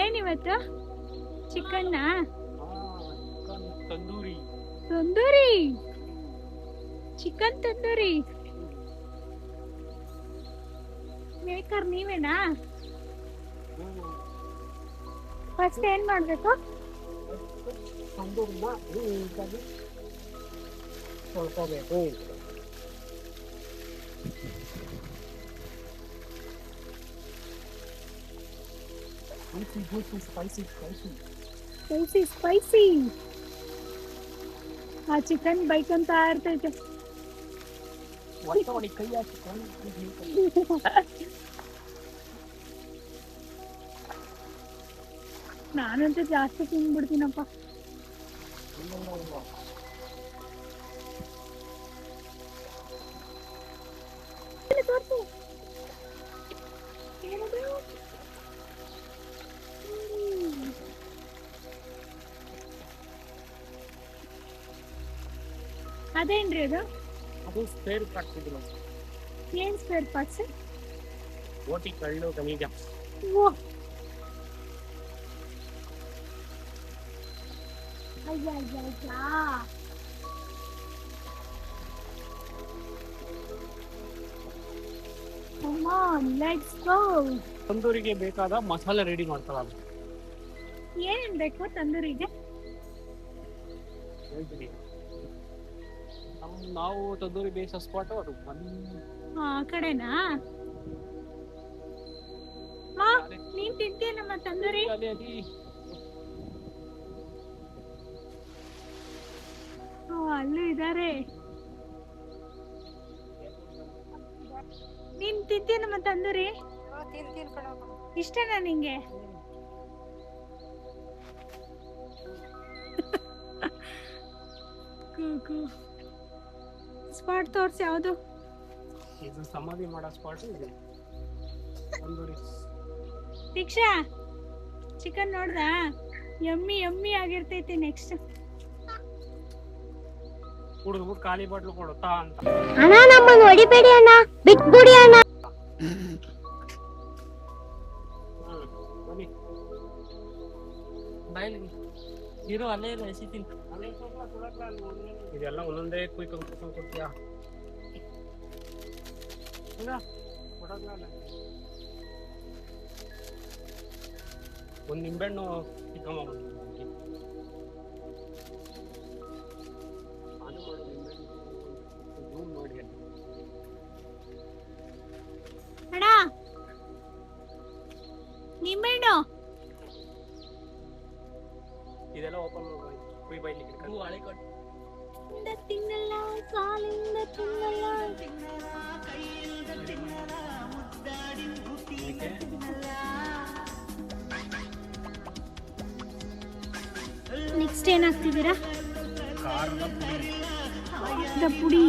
ಏನಿವತ್ತು ಚಿಕನ್ನ tandoori tandoori chicken tandoori maker ನೀವೇನಾ? ಫಸ್ಟ್ ಏನ್ ಮಾಡ್ಬೇಕು? ತಂದೂರಿನ ನೀಟಾಗಿ ತೊಳ್ಕೋಬೇಕು. ಸ್ಪೈಸಿ ಆ ಚಿಕನ್ ಬೈಕಂತ ಇರ್ತೈತೆ. ಕೈ ಹಾಕಿ ನಾನಂತೂ ಜಾಸ್ತಿ ತಿಂದ್ಬಿಡ್ತೀನಪ್ಪ. ಅದೇನ್ರಿ ಅದು? ಅದು ಸ್ಪೇರ್ ಪಾರ್ಟ್ಸ್ ಇದು. ಏನ್ ಸ್ಪೇರ್ ಪಾರ್ಟ್ಸ್? ಓಟಿ ಕಳ್ಳು ಖನಿಜ. ಓ ಅಯ್ಯ Come on, let's go. ತಂದೂರಿಗೆ ಬೇಕಾದ ಮಸಾಲೆ ರೆಡಿ ಮಾಡ್ಕೊಳ್ಳೋದು. ಏನೇನ್ ಬೇಕು ತಂದೂರಿಗೆ? ಹೇಳ್ತೀನಿ. ನಾವು ತಂದೂರಿ ಬೇಯಿಸೋ ಸ್ಪಾಟ್ ಅದು. ಆ ಕಡೆನಾ? ಮಾ ನೀನ್ ತಿಂತೀಯ ನಮ್ಮ ತಂದೂರಿ? ಅಲ್ಲೂ ಇದಾರೆ. ನೀನ್ ತಿಂತೀಯ ನಮ್ಮ ತಂದೂರಿ? ಇಷ್ಟನಾ ನಿಂಗೆ? ಸ್ಪಾಟ್ ತೋರ್ಸಿ ಯಾವುದು? ಇದು ಸಮಾಧಿ ಮಾಡೋ ಸ್ಪಾಟ್ ಇದೆ. ತಂದೂರಿ ದೀಕ್ಷಾ ಚಿಕನ್ ನೋಡ್ದಾ? ಯಮ್ಮಿ ಯಮ್ಮಿ ಆಗಿರ್ತೈತಿ. ನೆಕ್ಸ್ಟ್ ಹುಡುಗರು ಖಾಲಿ ಬಾಟ್ಲು ಕೊಡುತ್ತಾ ಅಂತ. ಅಣ್ಣ ನಮ್ಮನ್ನು ಹೊಡಿಬೇಡಿ ಅಣ್ಣ, ಬಿಟ್ಬಿಡಿ ಅಣ್ಣ. ಬನ್ನಿ ಬಾಯ್ಲಿ ಇರು, ಅಲ್ಲೇ ಇರು, ಎಸಿತೀನಿ. ಇದೆಲ್ಲ ಒಂದೊಂದೇ ಕುಯ್ಕೊಂಡು ಕೊಡ್ತೀಯಾ? ಒಂದು ನಿಂಬೆಹಣ್ಣು ಚಿಕ್ಕಮ್ಮ ನೋಡಿ. ಅಣ್ಣ ನಿಂಬೆಹಣ್ಣು ಇದೆಲ್ಲ ಓಪನ್ ಕುಯ್ ಬೈಲಿ ಹಳೆ ಕೊಟ್ಟು ತಿನ್ನಲ್ಲ ಕಾಲಿಂದ ತಿನ್ನಲ್ಲ. ನೆಕ್ಸ್ಟ್ ಏನ್ ಹಾಕ್ತಿದ್ದೀರಾ? ಖಾರದ ಪುಡಿ.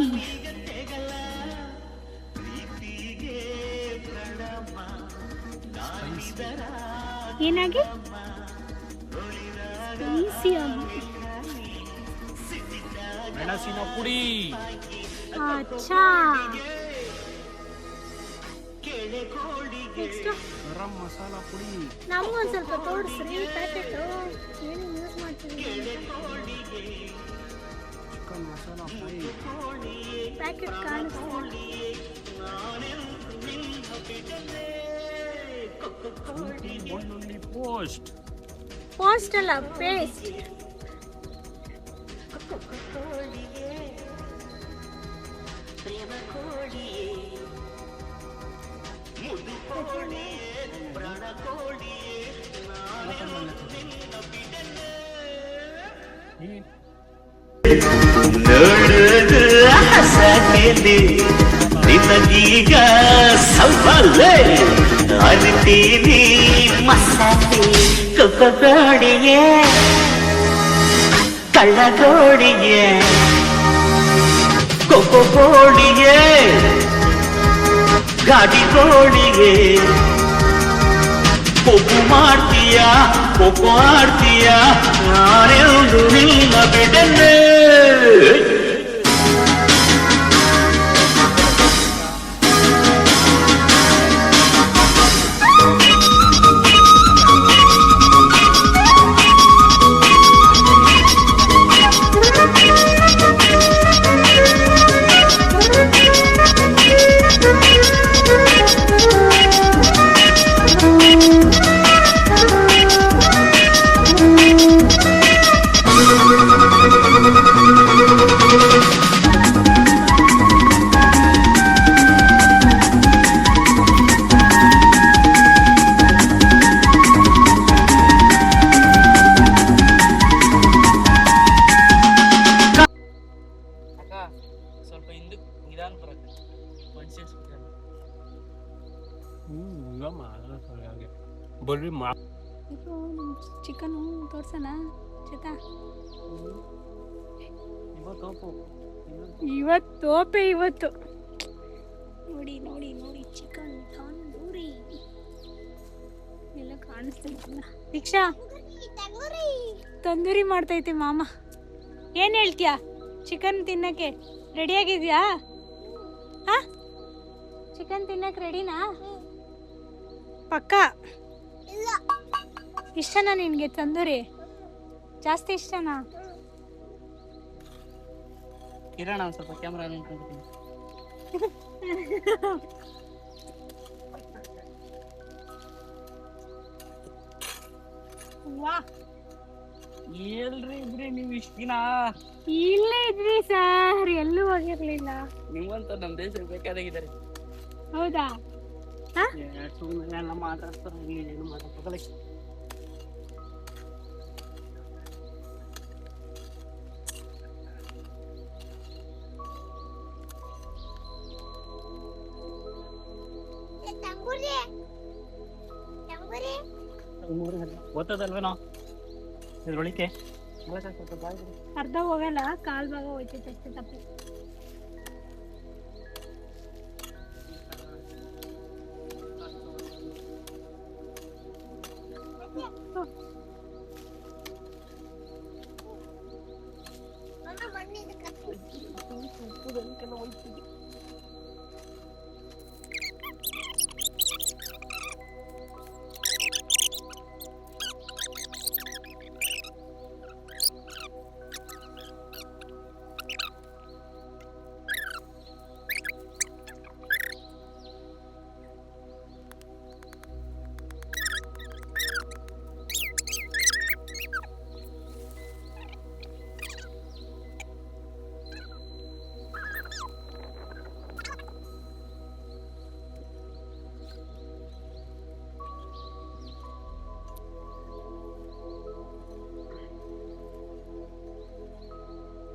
ಏನಾಗಿ ಮೆಣಸಿನ ಪುಡಿ. ಅಚ್ಚಾ ನೆಕ್ಸ್ಟ್ ಗರಂ ಮಸಾಲ ಪುಡಿ. ನಮಗೊಂದು ಸ್ವಲ್ಪ ತೋರಿಸ್ರಿ ಪ್ಯಾಕೆಟ್ ಏನು ಯೂಸ್ ಮಾಡ್ತೀವಿ? ಚಿಕನ್ ಮಸಾಲ ಫ್ರೈ ಪ್ಯಾಕೆಟ್ ಕಾಣಿಸ್ತೀವಿ. ಬೆಳ್ಳುಳ್ಳಿ ಪೋಸ್ಟ್. ಪೋಸ್ಟ್ ಅಲ್ಲ, ಪೇಸ್ಟ್. ನೋಡುವುದು ಹಸಕೆಲೆ ನಿನಗೀಗ ಸವಾಲೆ ಅರಿತೀನಿ ಮಸಾಲೆ ಕೊಕ್ಕೋಡಿಗೆ ಕಳ್ಳಗೋಡಿಗೆ ಕೊಕ್ಕೋಡಿಗೆ ಗಾಡಿಗೋಡಿಗೆ ಕೊಬ್ಬು ಮಾಡ್ತೀಯ ಕೊಬ್ಬು ಆಡ್ತೀಯ ನಾನೆಂದು ನಿನ್ನ ಬಿಡನೆ. ಬರ್ರಿ ಮಾ ಇದು ಚಿಕನು ತೋರ್ಸೋಣ ಚೇತಾ ಇವತ್ತು ತೋಪೆ ಇವತ್ತು ನೋಡಿ ನೋಡಿ ನೋಡಿ ಚಿಕನ್ ತಂದೂರಿ ಎಲ್ಲ ಕಾಣಿಸ್ತಿಲ್ಲ. ದೀಕ್ಷಾ ತಂದೂರಿ ಮಾಡ್ತೈತೆ ಮಾಮ. ಏನ್ ಹೇಳ್ತೀಯಾ? ಚಿಕನ್ ತಿನ್ನಕ್ಕೆ ರೆಡಿಯಾಗಿದ್ಯಾ? ಹಾ, ಚಿಕನ್ ತಿನ್ನಕ್ಕೆ ರೆಡಿನಾ? ಪಕ್ಕ ಇಷ್ಟನಾ ನಿನ್ಗೆ ತಂದೂರಿ? ಜಾಸ್ತಿ ಇಷ್ಟನಾ? ಕಿರಣ ಒಂದ್ ಸ್ವಲ್ಪ ಕ್ಯಾಮ್ರಾ ನಿಂತ್ಕೊಂಡಿದ್ದೀನಿ. ವಾ, ಎಲ್ರಿ ಇದ್ರಿ ನೀವ್ ಇಷ್ಟ ದಿನ? ಇಲ್ಲೇ ಇದ್ರಿ ಸರ್, ಎಲ್ಲೂ ಹೋಗಿರ್ಲಿಲ್ಲ. ನಿಮ್ಮಂತ ನಮ್ ದೇಶಕ್ಕೆ ಬೇಕಾದಾಗಿದ್ದಾರೆ. ಹೌದಾ? ಸುಮ್ಮನೆ ಎಲ್ಲ ಮಾತಾಡ್ತಾರೆ, ಏನು ಮಾತಾಡ್ತಾರೆ. ಓದ್ತದಲ್ವೇನೋ ಇದ್ರೊಳಿಕೆ ಅರ್ಧ ಹೋಗಲ್ಲ, ಕಾಲ್ ಭಾಗ ಹೋಯ್ತೈತೆ ಅಷ್ಟೇ ತಪ್ಪು.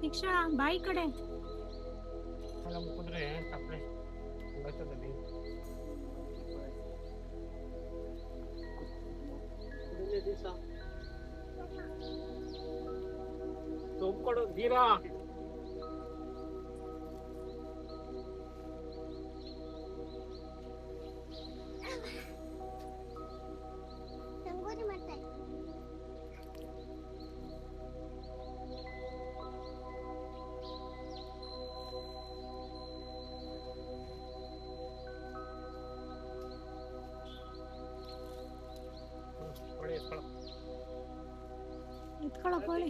ದೀಕ್ಷಾ ಬಾಯಿ ಕಡೆ ಮುಗಿದ್ರೆ ತಪ್ಪಲೆ ಬರ್ತದಲ್ಲಿ ತುಂಬಿಕೊಡು ದೀರಾ. ಇಟ್ಕೊಳ್ಳೋ ಕೋಳಿ.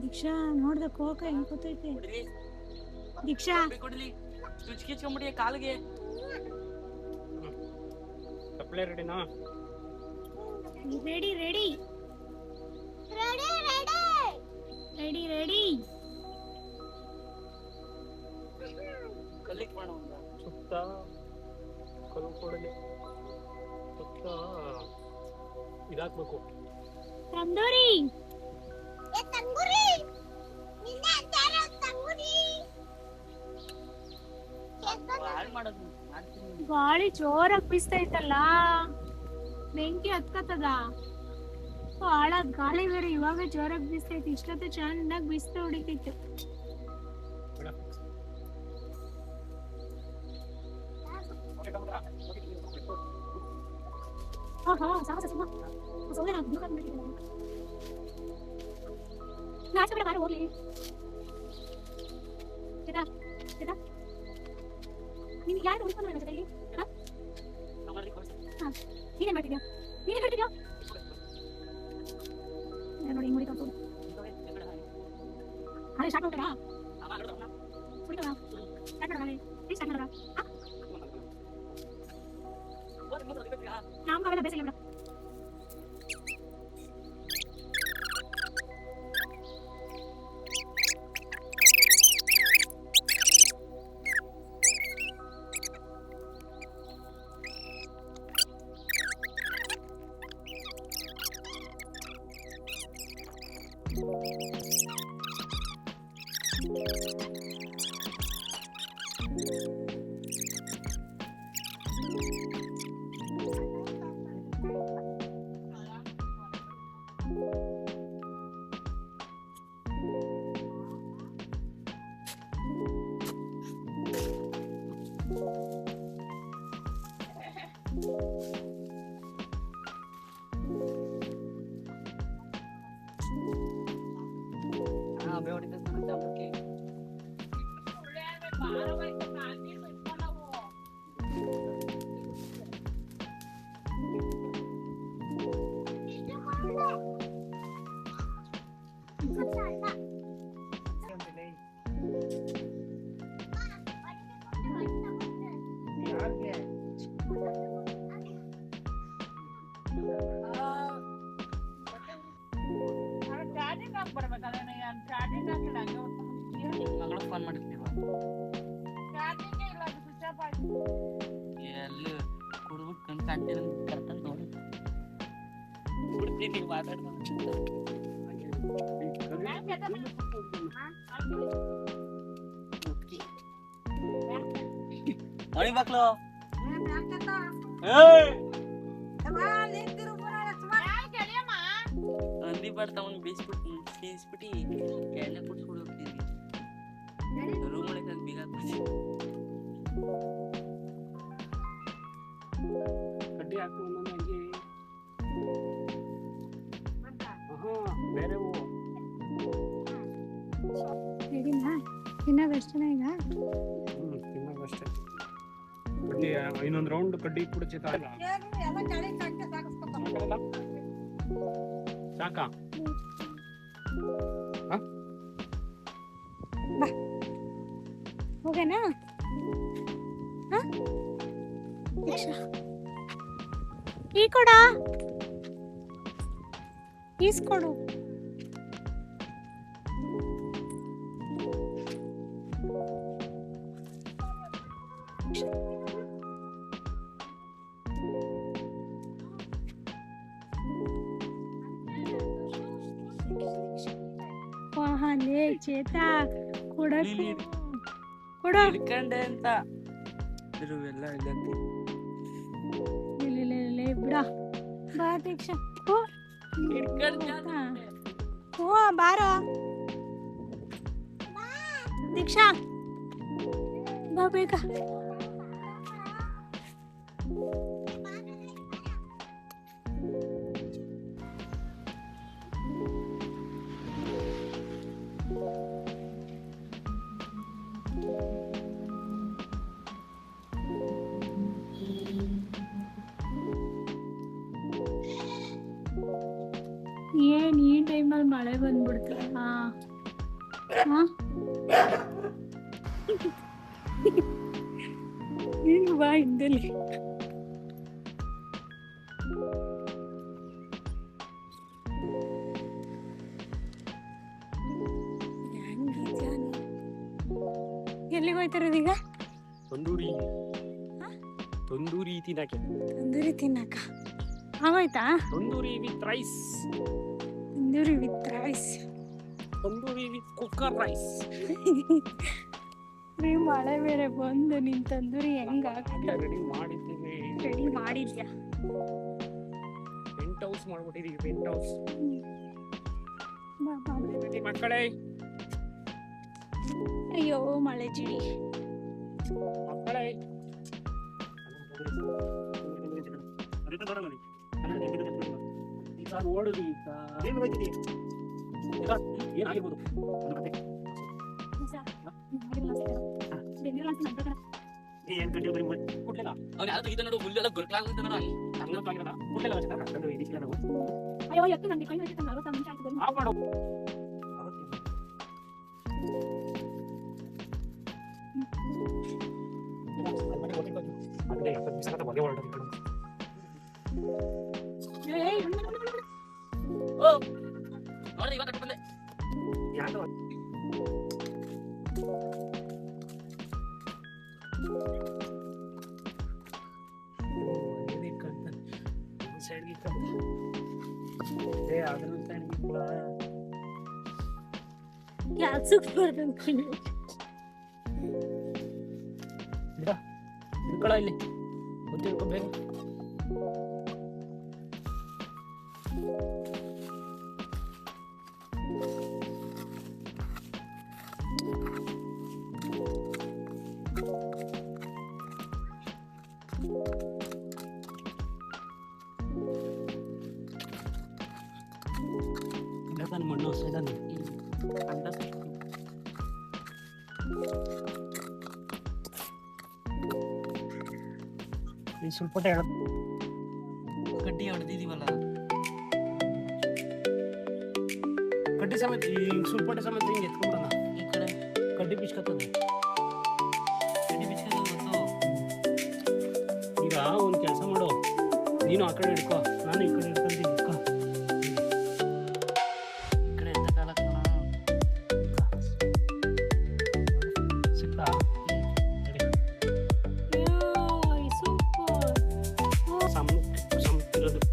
ದೀಕ್ಷಾ ನೋಡ್ದ ಕೋಕ ಹೆಂಗ್ ಕೂತೈತೆ. ದೀಕ್ಷಾ ಕೊಡ್ಲಿ ಚುಚ್ಕಿಚ್ಕೊಂಬಿಡಿ ಕಾಲಿಗೆ. ತಪ್ಪಲೆ ರೆಡಿನಾ? Ready ready ready ready. ಕಲಿಕ್ ಮಾಡೋ ಸುತ್ತ ಕಲ್ಲು ಕೊಡಲಿ ಸುತ್ತ ಇದಾಕ್ಬೇಕು. ತಂದೂರಿ ಗಾಳಿ ಜೋರಾಗಿ ಬೀಸ್ತೈತಲ್ಲ, ಬೆಂಕಿ ಹತ್ಕತ್ತದ. ಹಾಳಾದ ಗಾಳಿ ಬೇರೆ ಇವಾಗ ಜೋರಾಗಿ ಬೀಸ್ತೈತಿ. ಇಷ್ಟೊತ್ತು ಚೆನ್ನಾಗಿ ಬೀಸ್ತಾ ಹೊಡಿತೈತೆ. ಹೋಗ್ಲಿ ನೀನ್ ಯಾರು ಉಳ್ಕೊಂಡು ಜೊತೆಲಿ ನೀನೇನ್ ಮಾಡ್ತಿದ್ಯಾ? ನೀನೇ ಹೇಳ್ತಿದ್ಯಾ ನೋಡಿ ಹಿಂಗ್ ಹೊಡಿತಾ ಅದೇ ಸ್ಟಾರ್ಟ್ ಮಾಡ್ತಾರಾ? ಹೊಡಿತಾರಾ? ಸ್ಟಾರ್ಟ್ ಮಾಡೋಣ. ಪ್ಲೀಸ್ ಸ್ಟಾರ್ಟ್ ಮಾಡೋಣ. ನಾಮಕಾವೆಲ್ಲ ಬೇಸಿಲ್ಲ ಬಿಡ. ಫೋನ್ ಮಾಡಿರ್ತೀವ ಎಲ್ಲಿ ಕುಡ್ಬಿಟ್ಟು ಕಾಣ್ತೀರ ಕರ್ಕೊಂಡು ನೋಡಿ ಬಿಡ್ತೀನಿ ಮಾತಾಡ್ಕೊಂಡು ಮಣಿ ಮಕ್ಳು ಹಂದಿ ಬರ್ತಾವನ್ ಬೀಸ್ಬಿಟ್ಟು ಎಣ್ಣೆ ಕುಡ್ಸ್ಬಿಟ್ಟು ಹೋಗ್ತೀನಿ ರೂಮ್ ಒಳಗೆ ಬೀಗ ಕಡ್ಡಿ ಹಾಕು ಒಂದೊಂದಾಗಿ. ಬೇರೆ ತಿನ್ನೋದಷ್ಟೇನ ಈಗ ತಿನ್ನೋದಷ್ಟೇ. ಕಡ್ಡಿ ಇನ್ನೊಂದು ರೌಂಡ್ ಕಡ್ಡಿ ಕೂಡ ಚಿತ್ತ ಸಾಕಾ? ಹೋಗನಾ ಈ ಕೊಡ ಈಸ್ಕೊಡು. ವಾಹನೆ ಚೇತ ಕೊಡಕ್ಕೆ ಕೊಡ ಹಿಡ್ಕಂಡೆ ಅಂತ ಇರುವೆಲ್ಲ ಇಲ್ಲ ಬಿಡ ಬಾ ದೀಕ್ಷಾ ಓ ಬಾರೋ ದೀಕ್ಷಾ ಬಾ ಬೇಗ. ಏನ್ ಈ ಟೈಮಲ್ಲಿ ಮಳೆ ಬಂದ್ಬಿಡ್ತು. ನೀನು ಬಾ ಹಿಂದಲ್ಲಿ. ಎಲ್ಲಿಗೆ ಹೋಯ್ತಾರದೀಗ? ತಂದೂರಿ ತಿನ್ನಕ್ಕೆ. ತಂದೂರಿ ತಿನ್ನಕ ಆಗೋಯ್ತಾ? Tandoori with rice. Tandoori with rice. Tandoori with cooker rice. ಮಳೆ ಬೇರೆ ಬಂದು ನಿನ್ ತಂದೂರಿ ಹೆಂಗ ರೆಡಿ ಮಾಡಿದ್ದೀವಿ. ರೆಡಿ ಮಾಡಿದ್ಯಾ? ಪೆಂಟ್ ಹೌಸ್ ಮಾಡ್ಬಿಟ್ಟಿದೀವಿ. ಪೆಂಟ್ ಹೌಸ್ ಬಾ ಬಾ. ಮಕ್ಕಳೇ, ಅಯ್ಯೋ ಮಳೆ ಜಿಡಿ. ಮಕ್ಕಳೇ ಓಡುದು ಏನಾಗಿರ್ಬೋದು ಅಯ್ಯೋ ಎತ್ತು ನಂಗೆ ಕೈ ಹೋಯ್ತು. 40 ನಿಮಿಷ ಆಯ್ತು ಬಂದು. ನೋಡಿ ಇವಾಗ ಕಟ್ಕೊಂಡೆ ಕ್ಯಾಲ್ಸಿಕ್ ಬರ್ದಂತ ತಿಳ್ಕೊಳ್ಳೋ ಇಲ್ಲಿ ಗೊತ್ತಿರ್ಕೋಬೇಕು. ಮಣ್ಣು ಈ ಸ್ವಲ್ಪ ಹೇಳೋದು ಕಡ್ಡಿ ಹೊಡೆದಿದೀವಲ್ಲ ಕಡ್ಡಿ ಸಮೇತ ಈ ಸ್ವಲ್ಪ ಸಮೇತ ಹಿಂಗೆ ಎತ್ಕೊಂಡ್ಬಿಡೋಣ. ಈ ಕಡೆ ಕಡ್ಡಿ ಬಿಚ್ಕೊತದೆ. ಕಡ್ಡಿ ಬಿಚ್ಕೊಂಡು ಗೊತ್ತು. ಈಗ ಒಂದು ಕೆಲಸ ಮಾಡು, ನೀನು ಆ ಕಡೆ ಹಿಡ್ಕೋ, ನಾನು ಈ ಕಡೆ ಹಿಡ್ಕೊಂತೀನಿ. ಹಿಡ್ಕೋ. ಈ ಕಡೆ ಎತ್ತಕ್ಕಾಗಲ್ಲ ಸಿಕ್ತಾ? ಸಮತಿರೋದಕ್ಕೆ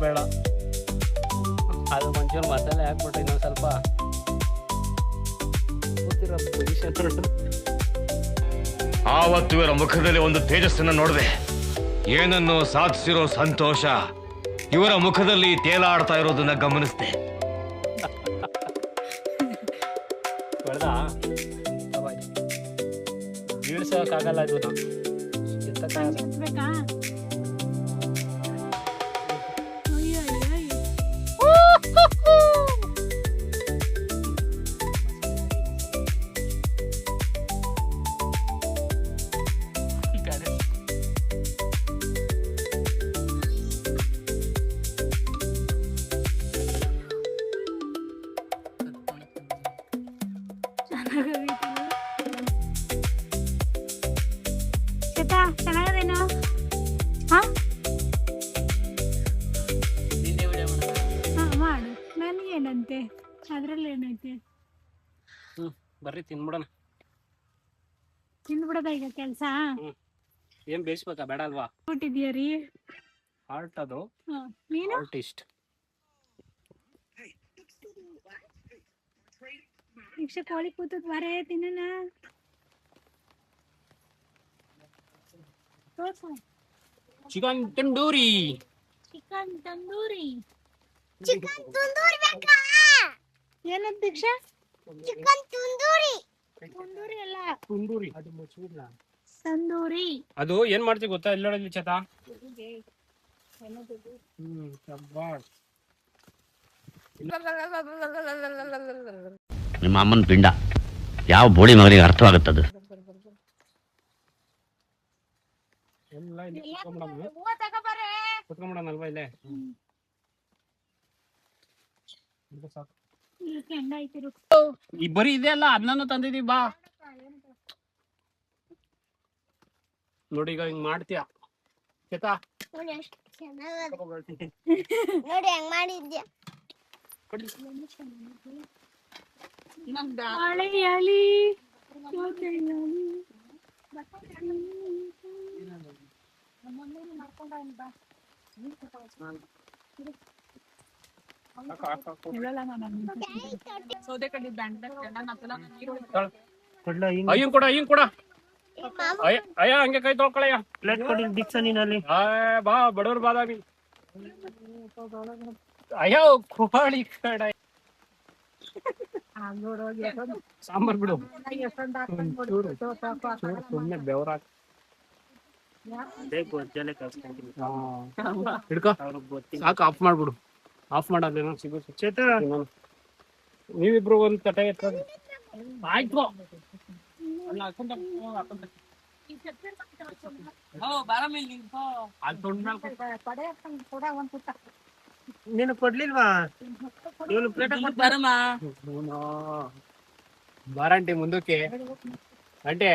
ಬೇಡ. ಅದು ಒಂಚೂರು ಮಸಾಲೆ ಹಾಕ್ಬಿಟ್ಟು ಇನ್ನೊಂದು ಸ್ವಲ್ಪ ಕೂತಿರೋ ಪೊಸಿಷನ್. ಆವತ್ತು ಇವರ ಮುಖದಲ್ಲಿ ಒಂದು ತೇಜಸ್ಸನ್ನು ನೋಡಿದೆ. ಏನನ್ನು ಸಾಧಿಸಿರೋ ಸಂತೋಷ ಇವರ ಮುಖದಲ್ಲಿ ತೇಲಾಡ್ತಾ ಇರೋದನ್ನ ಗಮನಿಸಿದೆ. ಬೀಳ್ಸೋಕ್ಕಾಗಲ್ಲ ಇದನ್ನ, ಎತ್ತಕ್ಕಾಗಲ್ಲ. ಬೇಕಾ? ಅಯ್ಯೋ ಅಯ್ಯೋ ಈ ಕಡೆ ಚೆನ್ನಾಗದೇನೋ? ಹಾ ನಿನ್ನೆ ವಿಡಿಯೋ ಮಾಡೋಣ. ಹಾ ಮಾಡು, ನನಗೇನಂತೆ ಅದ್ರಲ್ಲಿ ಏನೈತೆ? ಬರ್ರಿ ತಿನ್ಬಿಡೋಣ. ತಿಂದ್ಬಿಡದ ಈಗ ಕೆಲ್ಸ? ಏನ್ ಬೇಯಿಸ್ಬೇಕಾ? ಬೇಡ ಅಲ್ವಾ? ಕೊಟ್ಟಿದ್ಯಾ ರೀ? ಹಾರ್ಟ್ ಅದು ನೀನು ಆರ್ಟಿಸ್ಟ್. ಶಿಕ್ಷೆ ಕೋಳಿ ಕೂತದ್ ಬಾರೇ ತಿನ್ನೋಣ. ತೋರ್ಸು. Chicken tandoori. Chicken tandoori. Chicken tandoori ಬೇಕಾ? ಏನಂತ ದೀಕ್ಷಾ? ಚಿಕನ್ ತಂದೂರಿ. ತಂದೂರಿ ಅಲ್ಲ, ತಂದೂರಿ ಅದು ಮುಚ್ಚಿಲ್ಲ. ತಂದೂರಿ. ಅದು ಏನ್ ಮಾಡ್ತೀವಿ ಗೊತ್ತಾ? ಇಲ್ಲಿ ನೋಡಲಿ ಚೇತಾ. ಶಬ್ಬಾಷ್. ನಿಮ್ಮ ಅಮ್ಮನ ಪಿಂಡ ಯಾವ ಬೋಳಿ ಮಗನಿಗೆ ಅರ್ಥವಾಗುತ್ತದು? ಎಲ್ಲ ಇಲ್ಲಿ ಕುತ್ಕೊಂಡ್ಬಿಡೋಣ. ಹೂವ ತಗೋಬಾರೆ. ಕುತ್ಕೊಂಡ್ಬಿಡೋಣಲ್ವಾ ಇಲ್ಲೇ? ಇದು ಸಾಕು. ಈ ಕೆಂಡ ಐತಿರು. ಈ ಬರೀ ಇದೆ ಅಲ್ಲ, ಅದನ್ನೂ ತಂದಿದೀವಿ ಬಾ. ನೋಡಿ ಈಗ ಹಿಂಗ್ ಮಾಡ್ತೀಯ ಚೇತಾ. ನೋಡಿ ಎಷ್ಟು ಚೆನ್ನಾಗದ. ನೋಡಿ ಹೆಂಗ್ ಮಾಡಿದ್ಯಾ? ಹಳೆಯಾಲಿ ಅಯ್ಯನ್ ಕೊಡ, ಅಯ್ಯನ್ ಕೊಡ. ಅಯ್ಯ ಹಂಗೆ ಕೈ ತೊಳ್ಕೊಳಯ್ಯ. ಪ್ಲೇಟ್ ಕೊಡಿ ದಿಕ್ಸ ನೀನಲ್ಲಿ. ಬಾ ಬಡವ್ರ ಬಾದಾಮಿ. ಅಯ್ಯೋ ಕೋಳಿ ಕಡ ಸಾಂಬಾರ್ ಬಿಡು. ಸುಮ್ಮನೆ ಬೆವರಾಕ ಹಿಡ್ಕೊ ಸಾಕು. ಆಫ್ ಮಾಡ್ಬಿಡು. ಆಫ್ ಮಾಡೋದೇನೋ ಸಿಗುತ್ತೆ. ಚೇತ ನೀವಿಬ್ರು ಒಂದ್ ತಟೆ ಎತ್ಕೊಂಡು ಆಯ್ತು. ಬಾರಮೇಲೆ ನಿಂತ್ಕೋ. ನೀನು ಕೊಡ್ಲಿಲ್ವಾ? ಇವನು ಪ್ಲೇಟ್ ಬರಮ್ಮ. ಬಾರಂಟಿ ಮುಂದಕ್ಕೆ. ಅಂಟೆ